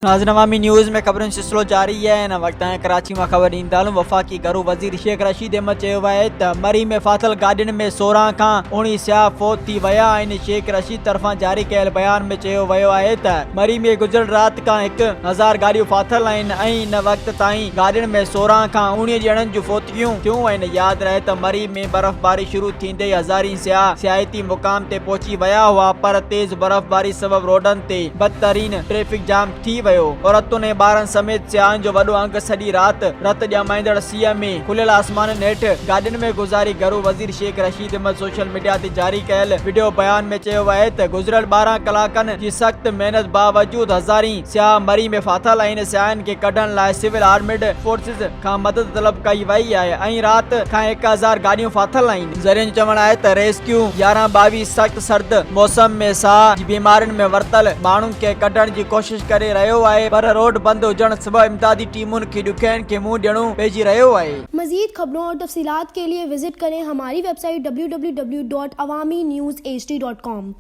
नाज़रीन अवामी न्यूज़ में ख़बरुनि सिलसिलो जारी है। इन वक्त कराची में ख़बर ॾींदालूं। वफ़ाक़ी घरू वज़ीर शेख रशीद अहमद चयो आहे त मरी में फाथल गाॾियुनि में 16 खां 19 सियाह फ़ौत थी विया आहिनि। शेख रशीद तरफ़ां जारी कयल बयान में चयो वियो आहे त मरी में गुज़िरियल राति खां 1000 गाॾियूं फाथल आहिनि ऐं इन वक़्त ताईं गाॾियुनि में 16 खां 19 ॼणनि जूं फ़ौतियूं थियूं आहिनि। यादि रहे त मरी में बर्फ़बारी शुरू थींदे हज़ारी सियाह सियाहती मुक़ाम ते पहुची विया हुआ, पर तेज़ बर्फ़बारी सबब रोडनि ते बदतरीन ट्रैफ़िक जाम थी औरतुनि ऐं ॿारनि समेत सियाहनि जो वॾो अंग सॼी राति रत ॼमाईंदड़ सीअ में खुलियल आसमाननि हेठि गाॾियुनि में गुज़ारी घरू वज़ीर शेख रशीद अहमद सोशल मीडिया ते जारी कयल वीडियो बयान में चयो आहे त गुज़िरियल 12 कलाकनि जी सख़्त महिनत बावजूद हज़ारी सियाह मरी में फाथल आहिनि। सियाहनि खे कढण लाइ सिविल आर्मिड फोर्सिस खां मदद तलब कई वई आहे ऐं राति खां 1000 गाॾियूं फाथल आहिनि। ज़रियनि जो चवणु आहे त रेस्क्यू 11-22 सख़्त सर्द मौसम में साह जी बीमारियुनि में वरतल माण्हुनि खे कढण जी कोशिश करे रहियो आहे, पर रोड बंद हुजण सबब इमदादी टीमुनि खे ॾुखियाईनि खे मुंहुं ॾियणो पइजी रहियो आहे। मज़ीद खबरों और तफसीलात के लिए विजिट करें हमारी वेबसाइट www.awamiNewsHD.com।